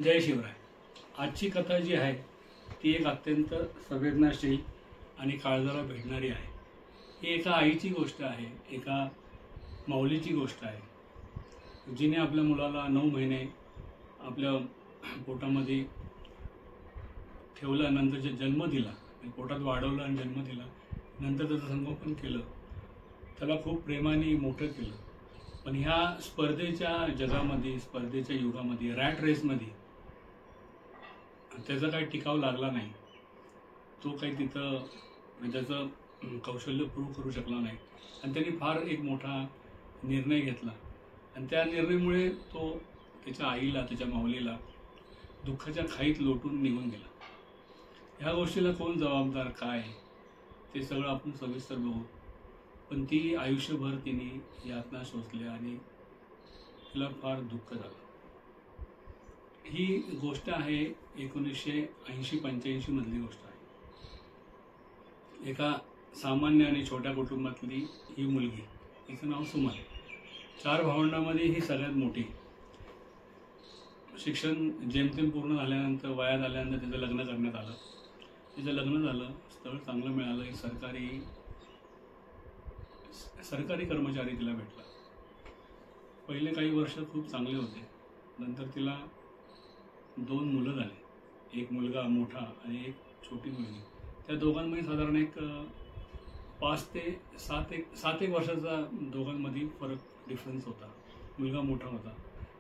जय शिवराय। आजची कथा जी आहे ती एक अत्यंत संवेदनाशील आणि काळजाला भेटणारी आहे। ही एका आईची गोष्ट आहे, एका माऊलीची गोष्ट आहे, जिने आपल्या मुलाला 9 महिने आपल्या पोटामध्ये ठेवलं, नंतर जन्म दिला, पोटात वाढवलं आणि जन्म दिला, नंतर त्याचं संगोपन केलं, त्याला खूप प्रेमाने मोठं केलं। पण ह्या स्पर्धेच्या जगामध्ये, स्पर्धेच्या युगामध्ये, रॅट रेसमध्ये त्याचा काही टिकाव लागला नाही। तो काही तिथं त्याचं कौशल्य प्रूव्ह करू शकला नाही आणि त्यांनी फार एक मोठा निर्णय घेतला आणि त्या निर्णयामुळे तो त्याच्या आईला, त्याच्या माऊलीला दुःखाच्या खाईत लोटून निघून गेला। ह्या गोष्टीला कोण जबाबदार, काय, ते सगळं आपण सविस्तर बघू। पण ती आयुष्यभर तिने यातना सोसल्या आणि तिला फार दुःख झालं। ही गोष्ट आहे 1980-85 मधली गोष्ट आहे। एका सामान्य आणि छोट्या कुटुंबातली ही मुलगी, तिचं नाव सुमन। 4 भावंडांमध्ये ही सगळ्यात मोठी। शिक्षण जेमतेम पूर्ण झाल्यानंतर, वयात आल्यानंतर तिचं लग्न करण्यात आलं। तिचं लग्न झालं, स्थळ चांगलं मिळालं, एक सरकारी कर्मचारी तिला भेटला। पहिले काही वर्ष खूप चांगले होते, नंतर तिला 2 मुलं झाले, एक मुलगा मोठा आणि एक छोटी मुलगी। त्या दोघांमध्ये साधारण एक 5 ते 7 वर्षाचा दोघांमध्ये फरक, डिफरन्स होता। मुलगा मोठा होता,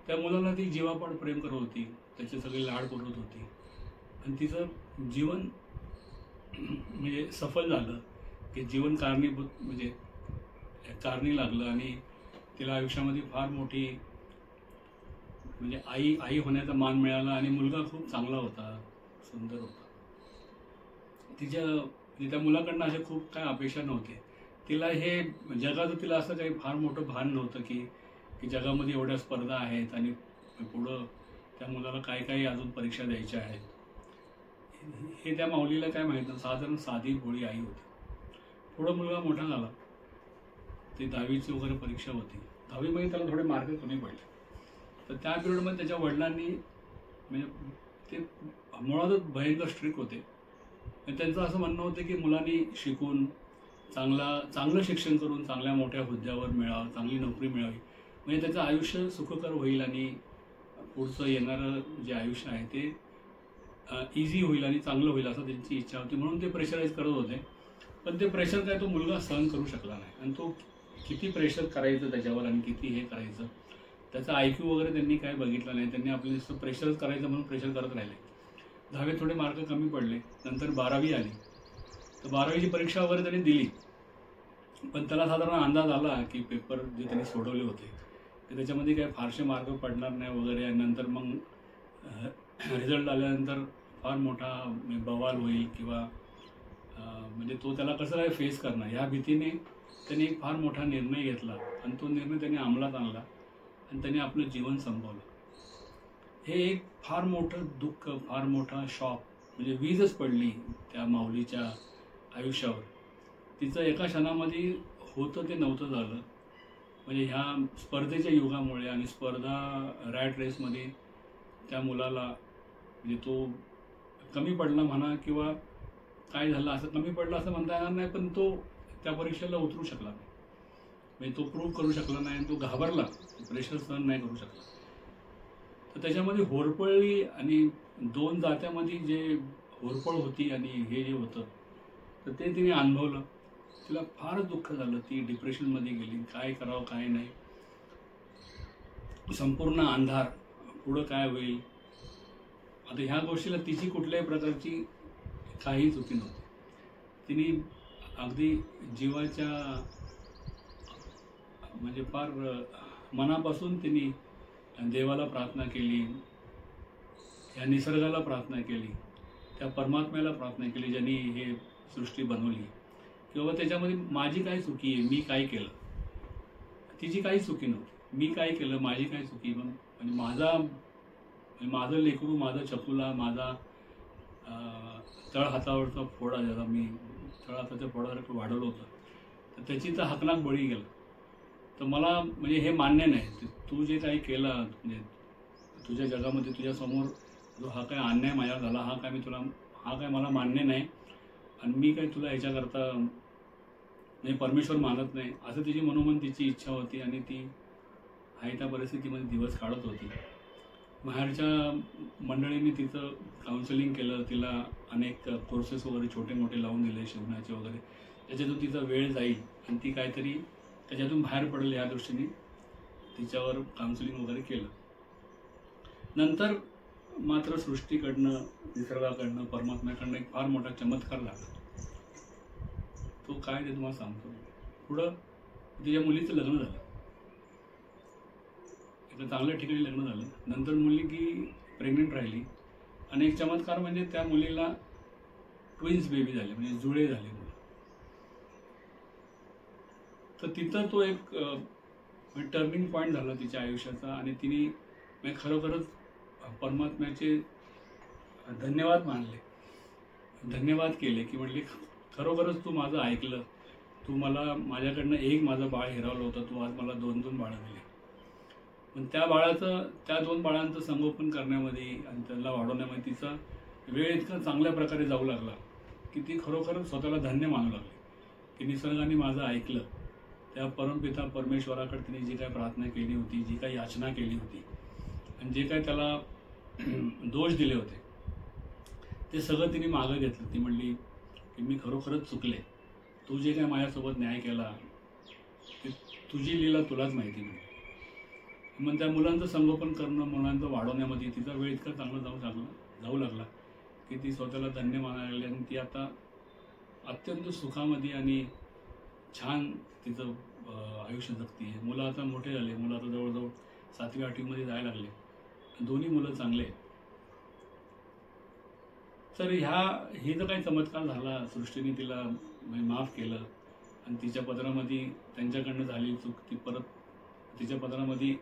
त्या मुलाला ती जीवापाड प्रेम करत होती, त्याचे सगळे लाड पुरवत होती आणि तिचं जीवन म्हणजे सफल झालं की जीवन कारणीभूत म्हणजे कारणी लागलं आणि तिला आयुष्यामध्ये फार मोठी म्हणजे आई होण्याचा मान मिळाला आणि मुलगा खूप चांगला होता, सुंदर होता। त्या मुलाकडनं अशा खूप काय अपेक्षा नव्हते। तिला हे जगाचं तिला असं काही फार मोठं भान नव्हतं की जगामध्ये एवढ्या स्पर्धा आहेत आणि पुढं त्या मुलाला काय अजून परीक्षा द्यायच्या आहेत, हे त्या माऊलीला काय माहीत नव्हतं। साधारण साधी भोळी आई होती। पुढं मुलगा मोठा झाला, ती 10वीची वगैरे परीक्षा होती। 10वीमध्ये त्याला थोडे मार्क कमी पडले, तर त्या पिरियडमध्ये त्याच्या वडिलांनी म्हणजे ते मुळातच भयंकर स्ट्रिक्ट होते। त्यांचं असं म्हणणं होतं की मुलांनी शिकून चांगलं शिक्षण करून चांगल्या मोठ्या हुद्द्यावर मिळावं, चांगली नोकरी मिळावी, म्हणजे त्याचं आयुष्य सुखकर होईल आणि पुढचं येणारं जे आयुष्य आहे ते इझी होईल आणि चांगलं होईल, असं त्यांची इच्छा होती। म्हणून ते प्रेशराईज करत होते। पण ते प्रेशर काय तो मुलगा सहन करू शकला नाही आणि तो किती प्रेशर करायचं त्याच्यावर आणि किती हे करायचं, त्याचा IQ वगैरे त्यांनी काय बघितलं नाही। त्यांनी आपलं नुसतं प्रेशरच करायचं म्हणून प्रेशर करत राहिले। 10वीत थोडे मार्क कमी पडले, नंतर 12वी आली, तर 12वीची परीक्षा वगैरे त्यांनी दिली। पण त्याला साधारण अंदाज आला की पेपर जे त्यांनी सोडवले होते ते त्याच्यामध्ये काय फारसे मार्क पडणार नाही वगैरे, आणि नंतर मग रिझल्ट आल्यानंतर फार मोठा बवाल होईल किंवा म्हणजे तो त्याला कसं काय फेस करणार, ह्या भीतीने त्यांनी एक फार मोठा निर्णय घेतला आणि तो निर्णय त्यांनी अंमलात आणला आणि त्यांनी आपलं जीवन संपवलं। हे एक फार मोठं दुःख, फार मोठा शॉक, म्हणजे वीजच पडली त्या माऊलीच्या आयुष्यावर। तिचं एका क्षणामध्ये होतं ते नव्हतं झालं, म्हणजे ह्या स्पर्धेच्या युगामुळे आणि रॅट रेसमध्ये त्या मुलाला म्हणजे तो कमी पडला म्हणा किंवा काय झालं, असं कमी पडलं असं म्हणता येणार नाही, पण तो त्या परीक्षेला उतरू शकला नाही, म्हणजे तो प्रूव्ह करू शकला नाही आणि तो घाबरला, प्रेशर सहन नाही करू शकला। तर त्याच्यामध्ये होरपळली आणि 2 जात्यामध्ये जे होरपळ होती आणि हे जे होतं तर ते तिने अनुभवलं। तिला फार दुःख झालं, ती डिप्रेशनमध्ये गेली, काय करावं काय नाही, संपूर्ण अंधार, पुढं काय होईल। आता ह्या गोष्टीला तिची कुठल्याही प्रकारची काही चुकी नव्हती। तिने अगदी जीवाच्या म्हणजे फार मनापासून तिने देवाला प्रार्थना केली, या निसर्गाला प्रार्थना केली, त्या परमात्म्याला प्रार्थना केली ज्यांनी हे सृष्टी बनवली, किंवा त्याच्यामध्ये माझी काय चुकी आहे, मी काय केलं। तिची काही चुकी नव्हती, मी काय केलं, माझी काय चुकी, म्हणजे माझं लेकरू, माझा चकुला, माझा तळहातावरचा फोडा, ज्याला मी तळहाताच्या फोडासारखं वाढवलं होतं, तर त्याची तर हकनाक बळी गेला। तर मला म्हणजे हे मान्य नाही, तू जे काही केलं, म्हणजे तुझ्या जगामध्ये तुझ्यासमोर जो हा काय अन्याय माझ्यावर झाला हा काय मला मान्य नाही आणि मी काय तुला याच्याकरता नाही परमेश्वर मानत नाही असं तिची मनोमन तिची इच्छा होती आणि ती आहे त्या परिस्थितीमध्ये दिवस काढत होती. बाहेरच्या मंडळींनी तिचं काउन्सिलिंग केलं, तिला अनेक कोर्सेस वगैरे छोटे मोठे लावून दिले शिवण्याचे वगैरे, त्याच्यातून तिचा वेळ जाईल आणि ती काहीतरी त्याच्यातून बाहेर पडेल या दृष्टीने तिच्यावर काउन्सिलिंग वगैरे केलं. नंतर मात्र सृष्टीकडनं, निसर्गाकडनं, परमात्म्याकडनं एक फार मोठा चमत्कार लागला. तो काय ते तुम्हाला सांगतो. पुढं तिच्या मुलीचं लग्न झालं, एका चांगल्या ठिकाणी लग्न झालं. नंतर मुलगी प्रेग्नंट राहिली आणि एक चमत्कार म्हणजे त्या मुलीला ट्विन्स बेबी झाले, म्हणजे जुळे झाले मुलं. तर तिथं तो एक टर्निंग पॉईंट झाला तिच्या आयुष्याचा आणि तिने खरोखरच परमात्म्याचे धन्यवाद मानले, धन्यवाद केले की म्हटले खरोखरच तू माझं ऐकलं, तू मला माझ्याकडनं एक माझं बाळ हिरावलं होतं, तू आज मला 2 बाळं दिली. पण त्या 2 बाळांचं संगोपन करण्यामध्ये आणि त्यांना वाढवण्यामध्ये तिचा वेळ इतका चांगल्या प्रकारे जाऊ लागला की ती खरोखरच स्वतःला धन्य मानू लागली की निसर्गाने माझं ऐकलं. त्या परमपिता परमेश्वराकडे तिने जी काही प्रार्थना केली होती, जी काही याचना केली होती आणि जे काही त्याला दोष दिले होते ते सगळं तिने मागं घेतलं. ती म्हणली की मी खरोखरच चुकले, तू जे काय माझ्यासोबत न्याय केला ते तुझी लीला तुलाच माहिती. मग त्या मुलांचं संगोपन करणं, मुलांचं वाढवण्यामध्ये तिचा वेळ इतका चांगला जाऊ लागला की ती स्वतःला धन्य मानायला लागली आणि ती आता अत्यंत सुखामध्ये आणि छान तिचं आयुष्य जगती आहे. मुलं आता मोठे झाले, मुलं आता जवळजवळ 7वी 8वीमध्ये जायला लागले, दोन्ही मुलं चांगले. तर ही जो काही चमत्कार झाला, सृष्टीने तिला माफ केलं आणि तिच्या पदरामध्ये त्यांच्याकडनं झालेली चूक ती परत तिच्या पदरामध्ये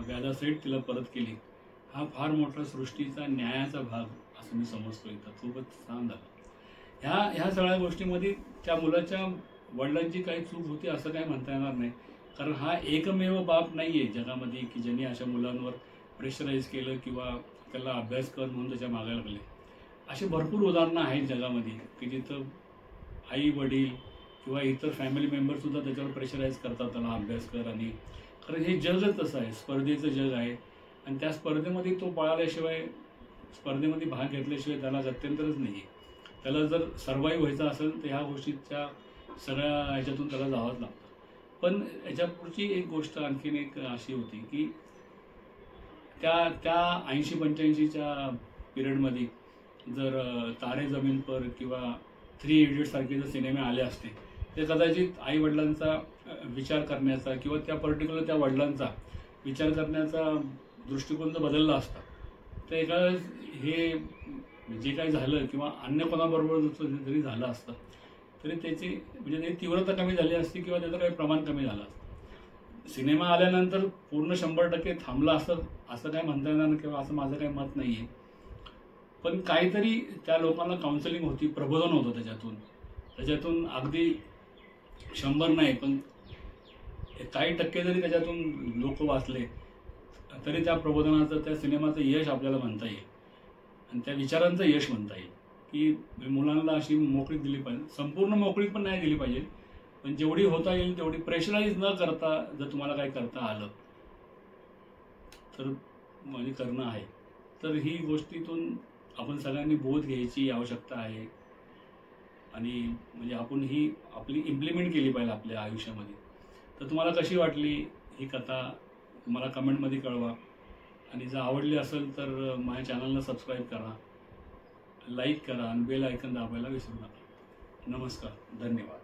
व्याजासहित तिला परत केली. हा फार मोठा सृष्टीचा न्यायाचा भाग असं मी समजतो. इथं खूपच छान झाला. ह्या सगळ्या गोष्टीमध्ये त्या मुलाच्या वडिलांची काही चूक होती असं काही म्हणता येणार नाही, कारण हा एकमेव बाप नाही आहे जगामध्ये की ज्यांनी अशा मुलांवर प्रेशराईज केलं किंवा त्याला अभ्यास कर म्हणून त्याच्या मागायला लागले. अशी भरपूर उदाहरणं आहेत जगामध्ये की जिथं आई वडील किंवा इतर फॅमिली मेंबरसुद्धा त्याच्यावर प्रेशराईज करतात, त्याला अभ्यास कर. आणि कारण हे जगच तसं आहे, स्पर्धेचं जग आहे आणि त्या स्पर्धेमध्ये तो पळाल्याशिवाय, स्पर्धेमध्ये भाग घेतल्याशिवाय त्याला गत्यंतरच नाही आहे. त्याला जर सर्वाईव्ह व्हायचं असेल तर ह्या गोष्टीच्या सगळ्या ह्याच्यातून त्याला जावंच लागतं. पण याच्या पुढची एक गोष्ट आणखीन एक अशी होती की त्या 80-85च्या पिरियडमध्ये जर तारे जमीन पर किंवा 3 इडियट्स सारखे जर सिनेमे आले असते ते कदाचित आईवडिलांचा विचार करण्याचा किंवा त्या पर्टिक्युलर त्या वडिलांचा विचार करण्याचा दृष्टिकोन जर बदलला असता तर एका हे जे काही झालं किंवा अन्य कोणाबरोबर जरी झालं असतं तरी त्याची म्हणजे त्याची तीव्रता कमी झाली असती किंवा त्याचं काही प्रमाण कमी झालं असतं. सिनेमा आल्यानंतर पूर्ण 100% थांबला असं काय म्हणता येणार नाही किंवा असं माझं काही मत नाही आहे. पण काहीतरी त्या लोकांना काउन्सिलिंग होती, प्रबोधन होतं त्याच्यातून अगदी 100 नाही पण काही टक्के जरी त्याच्यातून लोक वाचले तरी त्या प्रबोधनाचं, त्या सिनेमाचं यश आपल्याला म्हणता येईल आणि त्या विचारांचं यश म्हणता येईल की मुलांना अशी मोकळीक दिली पाहिजे. संपूर्ण मोकळीक पण नाही दिली पाहिजे, पण जेवढी होता येईल तेवढी प्रेशराईज न करता जर तुम्हाला काही करता आलं तर म्हणजे करणं आहे. तर ही गोष्टीतून आपण सगळ्यांनी बोध घ्यायची आवश्यकता आहे आणि म्हणजे आपण ही आपली इम्प्लिमेंट केली पाहिजे आपल्या आयुष्यामध्ये. तर तुम्हाला कशी वाटली ही कथा मला कमेंटमध्ये कळवा आणि जर आवडली असेल तर माझ्या चॅनलला सबस्क्राईब करा, लाईक करा आणि बेल आयकॉन दाबायला विसरू नका. नमस्कार, धन्यवाद.